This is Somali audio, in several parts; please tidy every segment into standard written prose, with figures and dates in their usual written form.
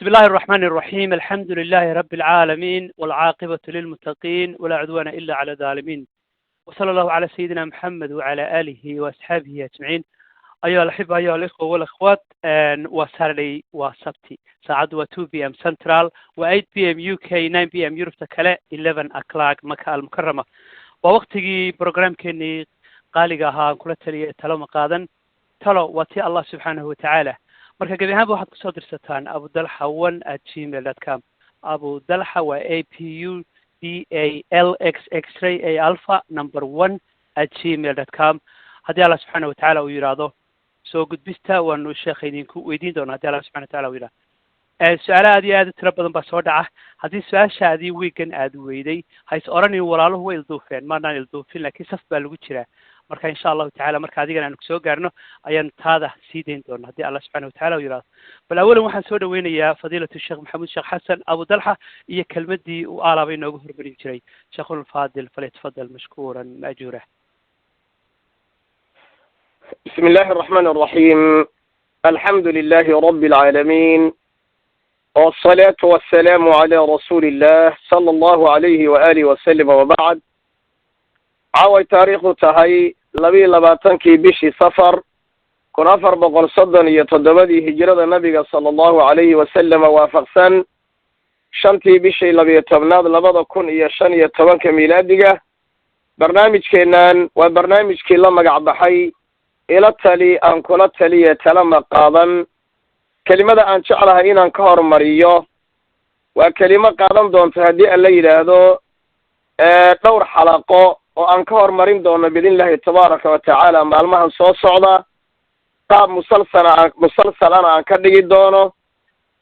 بسم الله الرحمن الرحيم. الحمد لله رب العالمين والعاقبة للمتقين ولا عدوان إلا على الظالمين، وصلى الله على سيدنا محمد وعلى آله وأصحابه أجمعين. أيها الأحبة أيها الإخوة والأخوات، وسارلي وسبتي ساعد 2 PM Central و 8 PM UK 9 PM Europe كلا 11 o'clock مكة المكرمة. ووقتي برنامج كني قالقها كل تلو مقادا تلو وتي الله سبحانه وتعالى. marka gabi ahaan waxaad kusoo dirsataan abudalxa1@gmail.com. abudalxa waa APUDALXXray1@gmail.com. haddii allah subxaana watacaala uu yidhaahdo soo gudbista waanu sheekha idinku weydiin doonaa haddii allah subxana wataala uu yidhahdo. su-aalo aad iyo aad u tiro badan baa soo dhaca. haddii su-aashaadii wiigan aad weyday hays oranin walaaluhu way ilduufeen, maanaan ilduufin laakiin saf baa lagu jiraa. marka insha allahu tacaala marka adigana aanu soo gaarno ayaan taada sii dayn doona haddii allah subxana watacaala uu yidhahdo. bal awalan waxaan soo dhaweynayaa fadiilatu sheekh maxamuud sheekh xasan abudalxa iyo kelmaddii uu aalaabay inoogu hormarin jiray. sheekhulfaadil falyatafadal mashkuuran maajuura. بسم الله الرحمن الرحيم. الحمد لله رب العالمين، والصلاة والسلام على رسول الله صلى الله عليه وآله وسلم، وبعد. عاوي تاريخ تهي لباتنكي بشي سفر كن أفر بقل صدن يتدبدي هجرة النبي صلى الله عليه وسلم وافقسن شنتي بشي لبيتبناد لبدا كن يشن يتبنك ميلادية. برنامج كينان وبرنامج كي لما قعبحي إلى التالي أن كل التالي يتلم قاضا كلمة أن شعرها إن أنكار مريو وكلمة قاضا دون تهدي الليل هذا دور حلقة وأنكار مريم دون بإذن الله تبارك وتعالى مع المهن صوت صعدة قاب مسلسل أنا عن كدي دونه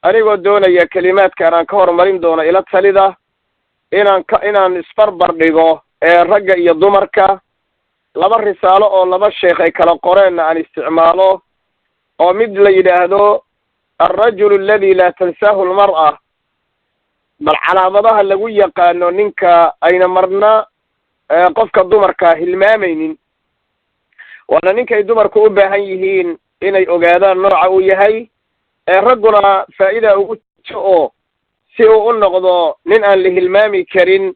أنا دون يا كلمات كان أنكار مريم دون إلى التالي ده إن إسفر بردقو رجع يضمرك لما الرسالة أو لما الشيخ كلا قرآن عن استعماله أو مثل يدهدو الرجل الذي لا تنساه المرأة بل على مضاها اللي يقانو ننك أين مرنا قفك الدمرك هلمامين وانا ننك الدمرك أباهيهين إني أقادان نرعا ويهي رجنا فإذا أقول سيء النقضو ننقل لهلمامي كرين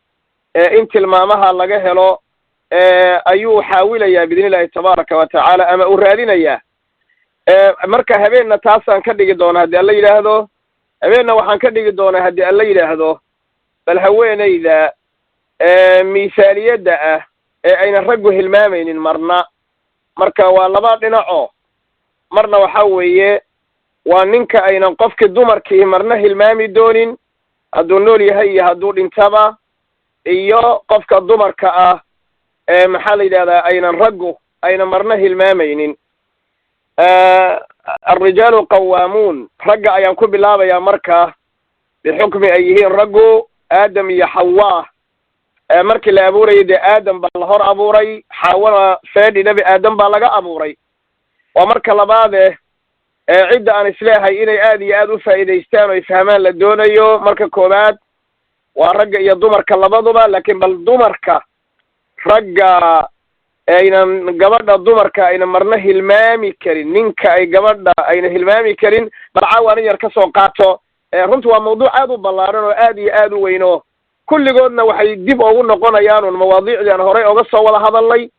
انت المامها لقهلو ayuu xaawilaya bidin illaahi tabaaraka wa tacaala ama uu raadinaya. marka habeenna taasaan ka dhigi doonaa haddii alla yidhaahdo. habeenna waxaan ka dhigi doonaa haddii alla yidhaahdo bal haweenayda miisaaliyadda ah ee aynan raggu hilmaamaynin marna. marka waa laba dhinaco. marna waxaa weeye waa ninka aynan qofkii dumarkii marna hilmaami doonin hadduu nool yahay iyo hadduu dhintaba, iyo qofka dumarka ah maxaa la yidhahdaa aynan raggu aynan marna hilmaamaynin. الرجال قوامون ragga ayaan ku bilaabayaa marka bixukmi ay yihiin raggu aadam iyo xawaa. markii la abuurayay dee aadam baa la hor abuuray, xawana feedhi nebi aadam baa laga abuuray. waa marka labaade cidda aan isleehay inay aad iyo aad u faa'iidaystaan oo ay fahmaan la doonayo. marka koowaad waa ragga iyo dumarka labaduba, laakiin bal dumarka ragga aynan gabadha dumarka ayna marna hilmaami karin, ninka ay gabadha ayna hilmaami karin. bal caawa anin yar ka soo qaato. runtu waa mawduuc aad u ballaaran oo aad iyo aad u weyn oo kulligoodna waxay dib ugu noqonayaan un mawaadiicdii aan horey oga soo wada hadalnay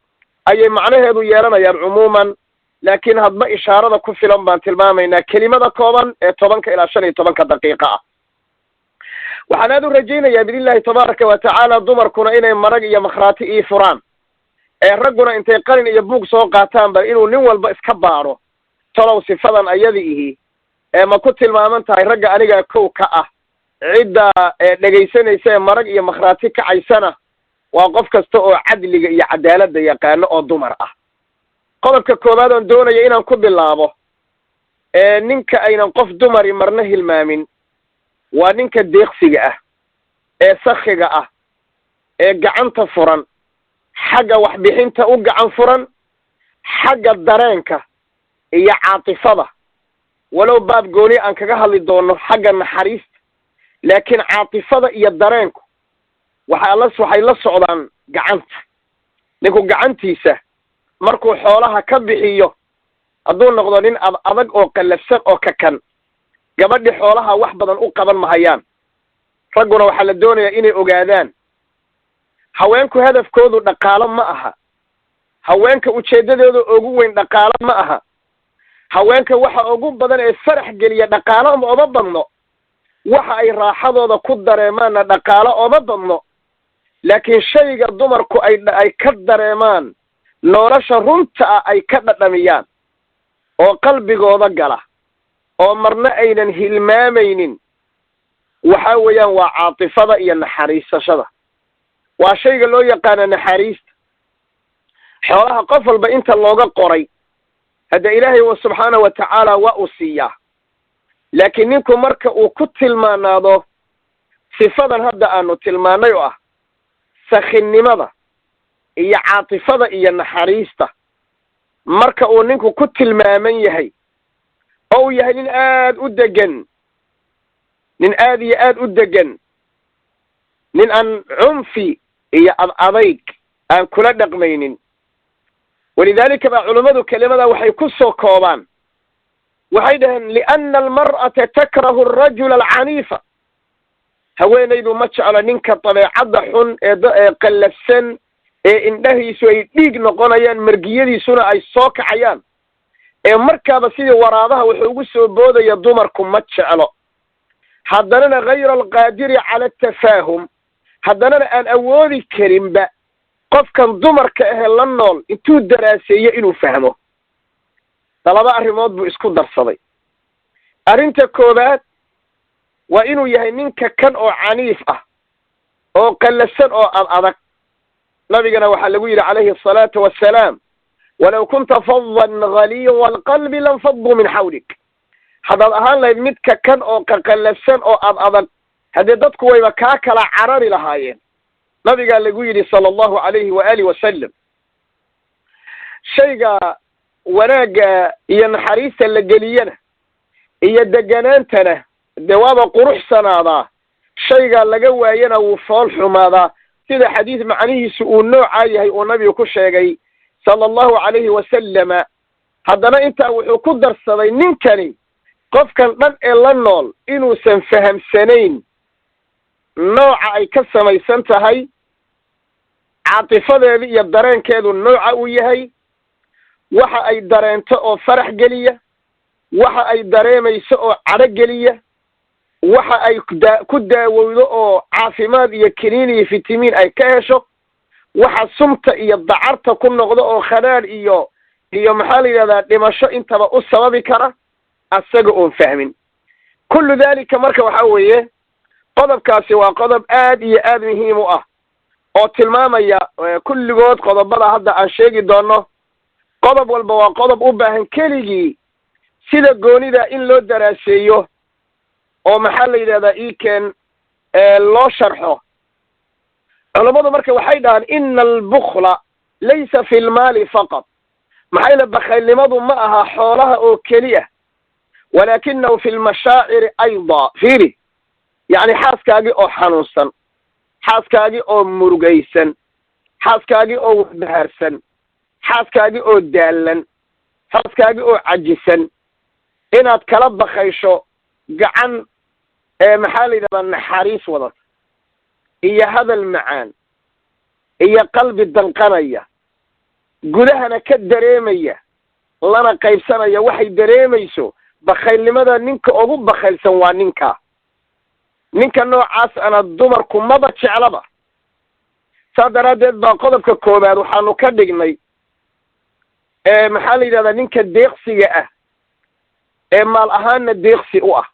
ayay macnaheedu yeelanayaan cumuuman. laakiin hadba ishaarada ku filan baan tilmaamaynaa kelimada kooban ee 10 ilaa 15 daqiiqa ah. waxaan aad u rajaynayaa bidin illaahi tabaaraka wa tacaala dumarkuna inay marag iyo makhraati ii furaan, ragguna intay qalin iyo buug soo qaataan bal inuu nin walba iska baaro talow sifadan ayada ihi ma ku tilmaaman tahay ragga aniga kow ka ah. cidda dhegaysanaysa ee marag iyo makhraati kacaysana waa qof kasta oo cadliga iyo cadaaladda yaqaano oo dumar ah. qodobka koowaad oon doonaya inaan ku bilaabo ninka aynan qof dumari marna hilmaamin waa ninka deeqsiga ah ee sakhiga ah ee gacanta furan, xagga waxbixinta u gacan furan, xagga dareenka iyo caatifada. walow baab gooni aan kaga hadli doono xagga naxariista, laakiin caatifada iyo dareenku waxay la socdaan gacanta. ninku gacantiisa markuu xoolaha ka bixiyo hadduu noqdo nin adag oo qallafsan oo kakan gabadhi xoolaha wax badan u qaban mahayaan ragguna waxa la doonayaa inay ogaadaan haweenku hadafkoodu dhaqaale ma aha haweenka ujeedadooda ugu weyn dhaqaale ma aha haweenka waxa ugu badan ee farax geliya dhaqaale uma badno waxa ay raaxadooda ku dareemaan dhaqaale uma badno laakiin shayga dumarku ay ka dareemaan nolosha runta ah ay ka dhadhamiyaan oo qalbigooda gala oo marna aynan hilmaamaynin waxa weeyaan waa caatifada iyo naxariisashada waa shayga loo yaqaan naxariista xoolaha qof walba inta looga qoray hada ilaahay subhanahu wa ta'ala waa u siiyaa laakiin ninku marka uu ku tilmaanaado sifadan hadda aanu tilmaanay oo ah sakhinimada iyo caatifada iyo naxariista marka uu ninku ku tilmaaman yahay oo yahay nin aad u degan nin aad iyo aad u degan nin aan cunfi iyo adayg aan kula dhaqmaynin ولذلك علماء كلمة وحي كسو كوبان وحي دهن لأن المرأة تكره الرجل العنيف هوين يدو ماتش على نينك طبيعة حن قلسن إنه يسوي ديق نقونيان مرقيدي سنة أي صوك عيان مركا بسيدي وراضها وحوقسو بودا يدومركم ماتش على حضرنا غير القادر على التفاهم حضرنا أن أولي كريم بقى qofkan dumarka ah la nool intuu daraaseeyo inuu fahmo talaba arrimood buu isku darsaday arinta koobaad waa inuu yahay ninka kan oo caniif ah oo qallasan oo adag nabigana waxa lagu yiri calayhi salaatu wassalaam walaw kunta faddan ghaliya alqalbi lam faddu min hawlik hadal ahaan lahayd midka kan oo qallasan oo adag hadii dadku wayba ka kala carari lahaayeen nabiga lagu yiri sallallahu alayhi wa alihi wa sallam shayga wanaaga iyo naxariista la geliyana iyo deganaantana dawaaba quruxsanaada shayga laga waayana uu fool xumaada sida xadiis macnihiisu uu nooca yahay oo nabigu ku sheegay sallallahu alayhi wa sallam hadana inta wuxuu ku darsaday ninkani qofkan dhan ee la nool inuu san fahamsanayn nooca ay ka samaysan tahay caatifadeedu iyo dareenkeedu nooca uu yahay waxa ay dareento oo farax geliya waxa ay dareemayso oo caro geliya waxa ay ku daawowdo oo caafimaad iyo kiniin iyo fitamiin ay ka hesho waxa sumta iyo dacarta ku noqdo oo khanaal iyo maxaa la yiraahdaa dhimasho intaba u sababi kara asaga oo fahmin kullu dalika marka waxa weeye qodobkaasi waa qodob aad iyo aad muhiim u ah oo tilmaamaya kulligood qodobada hadda aan sheegi doono qodob walba waa qodob u baahan keligii sida goonida in loo daraaseeyo oo maxaa la yiraahdaa iikeen loo sharxo culimadu marka waxay dhahaan in al-bukhla laysa fi al-mali faqat maxay la bakhaylnimadu ma aha xoolaha oo kaliya walakinahu fi al-mashaa'ir ayda fiiri يعني xaaskaagi oo xanuunsan xaaskaagi oo murugaysan xaaskaagi oo dhaarsan xaaskaagi oo daalan xaaskaagi oo cajisan inaad kala baqaysho gacan maxaa la yiraahdaa naxariis wada iyo hadal macaan iyo qalbi danqanaya gudahana ka dareemaya lana qaybsanaya waxay dareemayso bakhaylnimada ninka ugu bakhaylsan waa ninka noocaas ana dumarku maba jeclaba saadaradeed baa qodobka koobaad waxaanu ka dhignay maxaa la yiraahdaa ninka deeqsiga ah ee maal ahaanna deeqsi u ah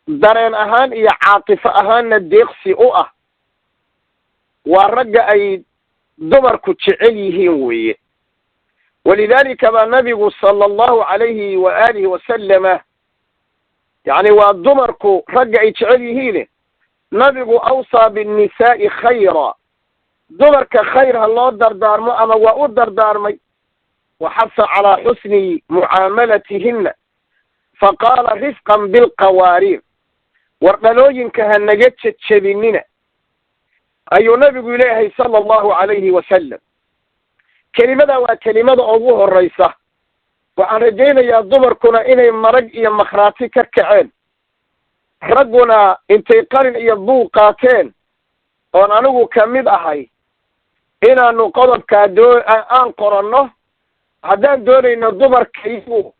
dareen ahaan iyo caatifo ahaanna deeqsi u ah waa ragga ay dumarku jecel yihiin weeye walidaalika baa nabigu sala allahu calayhi wa aalihi wasalama يعني والدمركو رجع يتعليه نبيو أوصى بالنساء خيرا دمرك خيرها الله دردار ما أما وأدر دارمي وحث على حسن معاملتهن فقال رفقا بالقوارير ورقلوين كهنجت تشبيننا أي نبي إليه صلى الله عليه وسلم كلمة وكلمة أبوه الرئيسة waxaan rajaynayaa dumarkuna inay marag iyo makhraati ka kaceen ragguna intay qalin iyo buuq qaateen oon anigu ka mid ahay inaanu qodobkaa aan qoranno haddaan doonayno dumarkaygu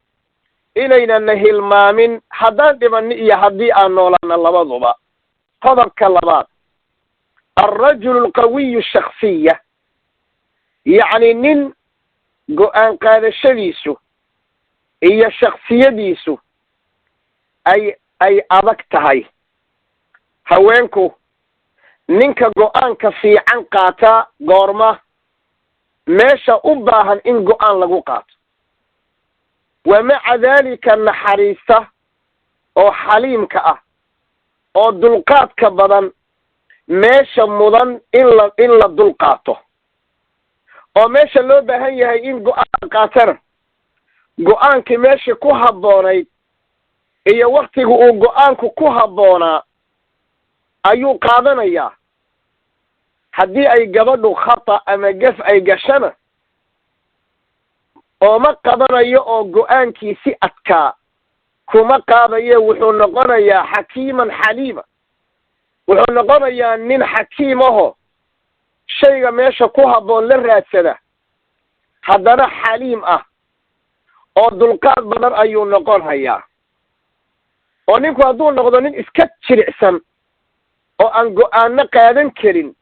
inaynana hilmaamin haddaan dhimanno iyo haddii aan noolaano labaduba qodobka labaad alrajulu alqawiyu shakhsiya yacni nin go-aan qaadashadiisu iyo shaksiyadiisu ay adag tahay haweenku ninka go-aanka fiican qaata goorma meesha u baahan in go-aan lagu qaato wa maca daalika naxariista oo xaliimka ah oo dulqaadka badan meesha mudan in la dulqaato oo meesha loo baahan yahay in go-aan qaatana go-aankii meesha ku habboonayd iyo waktiga uu go-aanku ku habboonaa ayuu qaadanayaa haddii ay gabadhu khata ama gaf ay gashana ooma qabanayo oo go-aankii si adkaa kuma qaadaye wuxuu noqonayaa xakiiman xaliima wuxuu noqonayaa nin xakiim aho shayga meesha ku habboon la raadsada haddana xaliim ah oo dulqaad badan ayuu noqon hayaa oo ninku hadduu noqdo nin iska jiricsan oo aan go-aano qaadan karin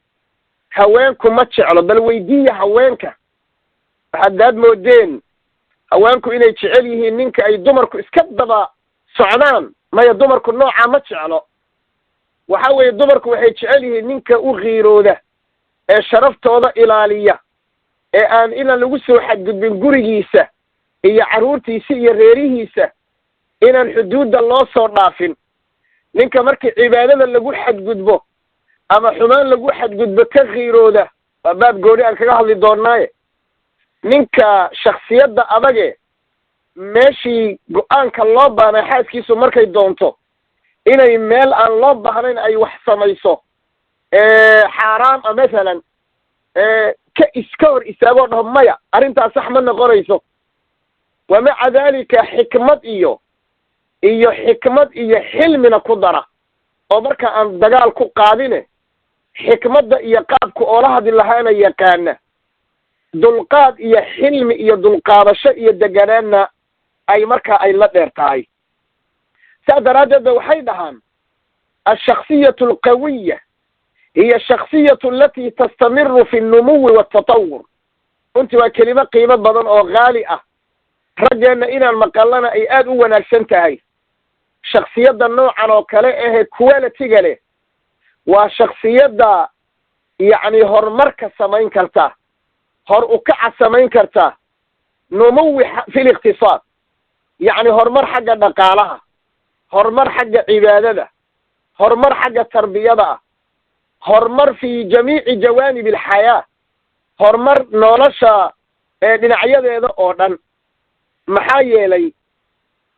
haweenku ma jeclo bal weydiiya haweenka haddaad moodeen haweenku inay jecel yihiin ninka ay dumarku iska daba socdaan maya dumarku noocaa ma jeclo waxa weeye dumarku waxay jecel yihiin ninka u qiirooda ee sharaftooda ilaaliya ee aan inaan lagu soo xadgudbin gurigiisa iyo carruurtiisa iyo reerihiisa inaan xuduudda loo soo dhaafin ninka markii cibaadada lagu xadgudbo ama xumaan lagu xadgudbo ka qiirooda waa baab gooni aan kaga hadli doonaaye ninka shaksiyadda adage meeshii go-aanka loo baahnay xaaskiisu markay doonto inay meel aan loo baahnayn ay wax samayso xaaraam a masalan iska hor istaagoo dhaho maya arrintaas sax ma noqonayso wa maca daalika xikmad iyo xikmad iyo xilmina ku dara oo marka aan dagaal ku qaadine xikmadda iyo qaabka oola hadli lahaana yaqaana dulqaad iyo xilmi iyo dulqaadasho iyo deganaanna ay markaa ay la dheer tahay saa daraaddeed ba waxay dhahaan alshaksiyatu alqawiya hiya shaksiyatu alatii tastamiru fi nnumuwi waatatawur runtii waa kelimo qiimo badan oo qaali ah raggeenna inaan maqallana ay aada u wanaagsan tahay shaksiyadda noocan oo kale ahe quality-ga leh waa shaksiyadda yacni horumarka samayn karta hor ukaca samayn karta numuwi fi liqtisaad yacni horumar xagga dhaqaalaha horumar xagga cibaadada horumar xagga tarbiyada ah horumar fi jamiici jawaanib alxayaa horumar nolosha dhinacyadeeda oo dhan maxaa yeelay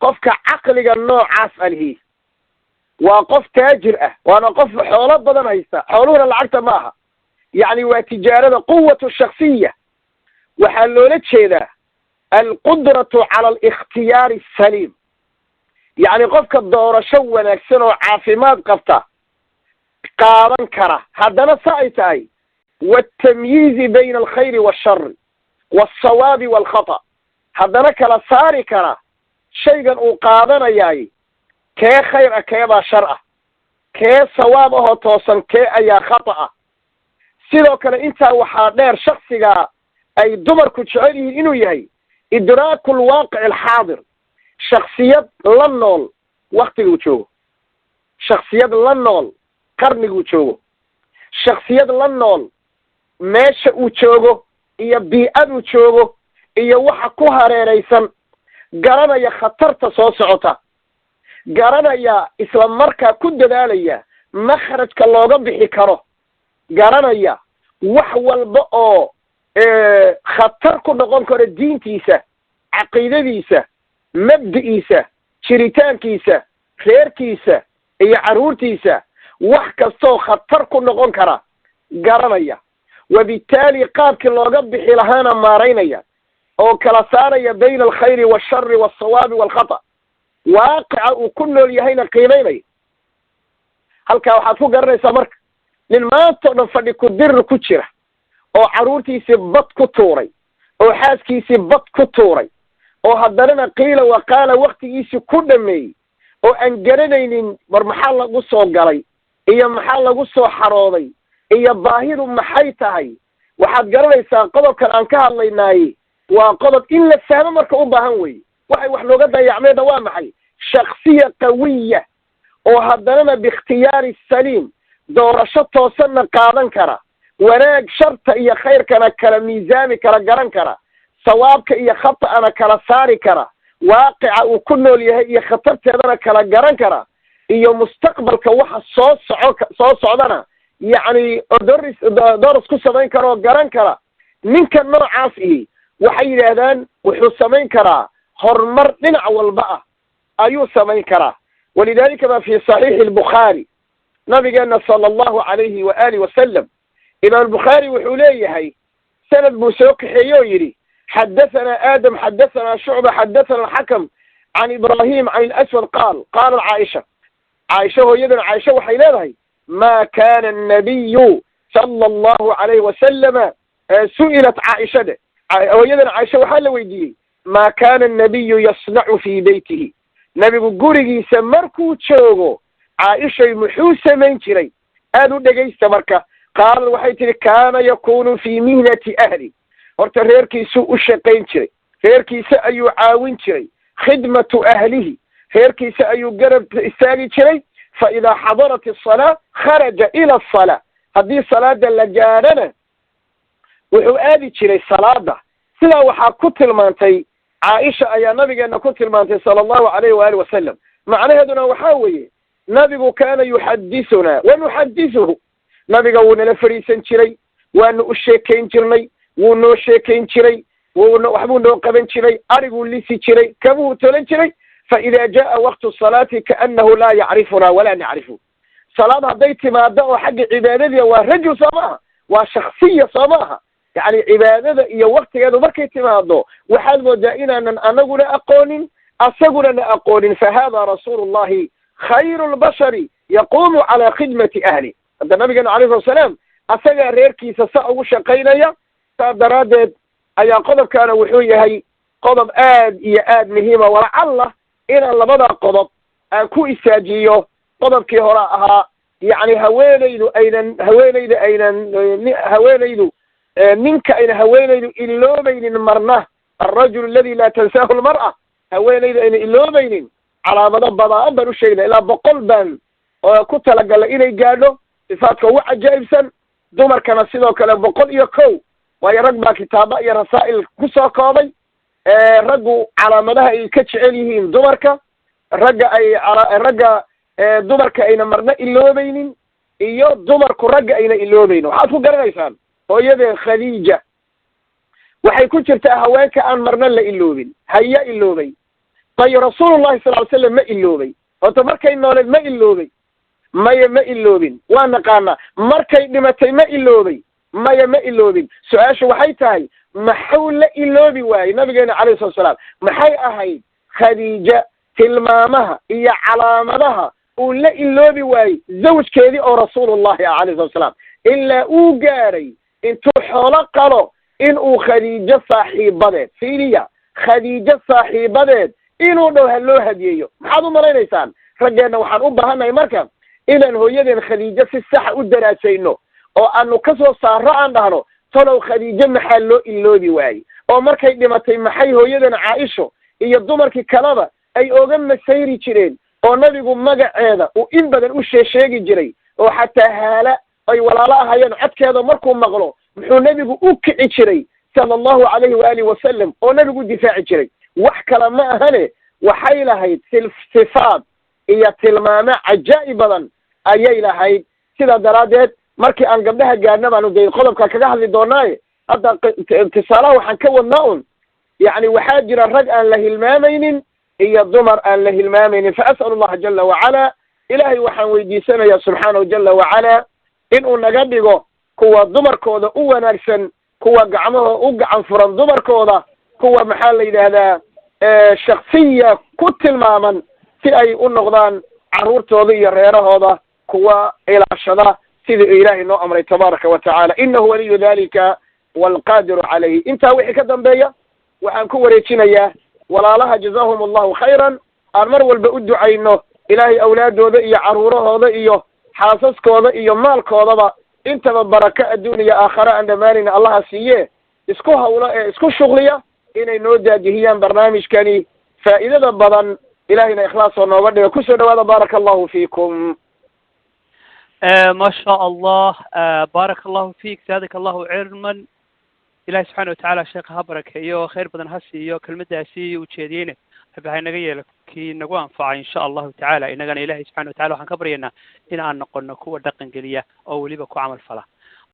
qofka caqliga noocaas alihi waa qof taajir ah waana qof xoolo badan haysta xooluhuna lacagta ma aha yacni waa tijaarada quwatu shaksiya waxaa loola jeedaa alqudratu cala alikhtiyaari asaliim yacni qofka doorasho wanaagsan oo caafimaad qabta qaadan kara haddana sa ay tahay waatamyiizi bayna alkhayri waashari waalsawaabi waalkhata haddana kala saari kara shaygan uu qaadanayaay kee khayr ah keebaa shar ah kee sawaab ahoo toosan kee ayaa khata ah sidoo kale intaa waxaa dheer shaksiga ay dumarku jecel yihiin inuu yahay idraaku alwaaqici alxaadir shaksiyad la nool waktiguu joogo shaksiyad la nool qarniguu joogo shaksiyad la nool meesha uu joogo iyo bii-aduu joogo iyo waxa ku hareeraysan garanaya khatarta soo socota garanaya isla markaa ku dadaalaya makhrajka looga bixi karo garanaya wax walba oo khatar ku noqon karo diintiisa caqiidadiisa mabdi'iisa jiritaankiisa reerkiisa iyo carruurtiisa wax kastoo khatar ku noqon kara garanaya wabittaali qaabkii looga bixi lahaana maaraynaya أو كلا ساري بين الخير والشر والصواب والخطأ واقع وكل يهين قيمين halkaa waxaad ku garanaysaa marka nin maanta oo dhan fadhi ku dir ku jira oo caruurtiisii bad ku tuuray oo xaaskiisii bad ku tuuray oo haddana qiila waqaala waqtigiisii ku dhameeyey oo aan garanaynin war maxaa lagu soo galay iyo maxaa lagu soo xarooday iyo baahidu maxay tahay waxaad garanaysaa qodobkan aan ka hadlaynaaye waa qodob in la fahmo marka u baahan weeye waxay wax looga dayacmeeda waa maxay shakhsiya qawiya oo haddana biikhtiyaari saliim doorasho toosanna qaadan kara wanaag sharta iyo khayrkana kala miisaami kara garan kara sawaabka iyo khata'ana kala saari kara waaqica uu ku nool yahay iyo khatarteedana kala garan kara iyo mustaqbalka waxa soo socdana yacni doris ku samayn kara oo garan kara ninka noocaas ihi waxay yidhaahdaan wuxuu samayn karaa horumar dhinac walba ah ayuu samayn karaa ولذلك ما في صحيح البخاري نبينا صلى الله عليه وآله وسلم إمام البخاري وحليه سند بوسوك حيويري حدثنا آدم حدثنا شعبة حدثنا الحكم عن إبراهيم عن الأسود قال عائشة هو يدن عائشة وحيلها ما كان النبي صلى الله عليه وسلم سئلت عائشة ويدن عائشة وحال ويدي ما كان النبي يصنع في بيته nabigu gurigiisa markuu joogo caaishay muxuu samayn jiray aad u dhegaysta marka qaal waxay tihi kaana yakunu fii mihnati ahli horta reerkiisuu u shaqayn jiray reerkiisa ayuu caawin jiray khidmatu ahlihi reerkiisa ayuu garab istaagi jiray fa idaa xadarat asalaa kharaja ila asalaa haddii salaada la gaadhana wuxuu aadi jiray salaada sidaa waxaa ku tilmaantay عائشة أي نبي أن كنت المانتي صلى الله عليه وآله وسلم معنى هذا وحاوي نبي كان يحدثنا ونحدثه نبي قولنا لفريسا شري وأنه الشيكين شرني وأنه الشيكين شري وأنه وحبونه قبن شري أرقوا لسي شري كبوه تولن شري فإذا جاء وقت الصلاة كأنه لا يعرفنا ولا نعرفه صلاة بيت ما دعوا حق عبادة ورجل صماها وشخصية صماها يعني عبادة إيا وقت هذا مركي تماضو وحال مدائنا أن أنقل أقول أسقل أقول فهذا رسول الله خير البشر يقوم على خدمة أهله النبي عليه الصلاة والسلام أسقى ريركي سسأو شقينيا فدرادت أي قضب كان وحوية هي قضب إيا مهمة ولعله إن الله بدأ قضب أكو إساجيو قضب كي هراءها يعني هواليدو هواليدو منك أين هوينيد إلو بين مرنه الرجل الذي لا تنساه المرأة هوينيد أين إلو بين على مضبضة أبنو الشيء إلا بقلبا وكنت لقال إلي قالوا صفاتك وعجائب سن دمر كان سيدو كلام بقل يكو ويرقب كتابة رسائل كسا قاضي رقوا على مدها الكتش عليهم دمرك رقا دمرك أين مرنه إلو بين إيو دمرك رقا أين إلو بين وحافظوا قرنيسان hooyadeen khadiija waxay ku jirtaa haweenka aan marna la iloobin haya iloobay bay rasuulullaahi sallallaahu alayhi wasallam ma iloobay oo markay nooleed ma iloobay maya ma iloobin waa naqaana markay dhimatay ma iloobay maya ma iloobin su'aashu waxay tahay maxuu la iloobi waayey nabigeena calayhi salaam maxay ahayd khadiija tilmaamaha iyo calaamadaha uu la iloobi waayey zawjkeedii oo rasuulullaahi calayhi salaam ilaa uu gaaray intuu xoolo qalo inuu khadiijo saaxiibadeed fiiriya khadiijo saaxiibadeed inuu dhow ha loo hadiyeeyo maxaad u malaynaysaan raggeenna waxaan u baahannahay marka inaan hooyadeen khadiijo si saxa u daraasayno oo aanu ka soo saarro aan dhahno talow khadiijo maxaa loo iloobi waayey oo markay dhimatay maxay hooyadeen caaisho iyo dumarkii kaleba ay oga masayri jireen oo nabigu magaceeda uu in badan u sheegi jiray oo xataa haala ay walaalo ahayeen codkeeda markuu maqlo muxuu nabigu u kici jiray sallallahu alayhi wa alihi wasallam oo nabigu difaaci jiray wax kale ma ahane waxay lahayd sifaad iyo tilmaamo cajaa'ib badan ayay lahayd sida daraadeed markii aan gabdhaha gaarna baanu day qodobka kaga hadli doonaaye hadda intisaalaha waxaan ka wadnaa يعني waxaa rag aan la hilmaamaynin iyo dumar aan la hilmaamaynin فأسأل الله جل وعلا إلهي waxaan weydiisanayaa subxaanahu jalla wacala inuu naga dhigo kuwa dumarkooda u wanaagsan kuwa gacmaha u gacan furan dumarkooda kuwa maxaa la yidhaahdaa shaksiya ku tilmaaman si ay u noqdaan carruurtooda iyo reerahooda kuwa ilaashada sidii ilaahay noo amray tabaaraka wa tacaala inahu waliyu dalika waalqaadiru calayhi. intaa wixii ka dambeeya waxaan ku wareejinayaa walaalaha jazaahum allahu khayran aan mar walba u ducayno ilaahay awlaadooda iyo carruurahooda iyo xaasaskooda iyo maalkoodaba intaba baraka adduuniya aakhare aan dhammaanayna allaha siiye isku hawlo ee isku shughliya inay noo daadihiyaan barnaamijkani faa'iidada badan ilahayna ikhlaasoo nooga dhigo kusoo dhawaada baaraka allahu fiikum. ما شاء الله. بارك الله فيك، زادك الله علما. إلهي سبحانه وتعالى شيخ هبرك يو خير بدن هسي يو كلمة داسي وتشيدينه بهاي نجيل كي نقوان فع إن شاء الله تعالى إن جانا إلهي سبحانه وتعالى وحن كبرينا إن أن نقول نكو دقن قلية أو لبكو عمل فلا.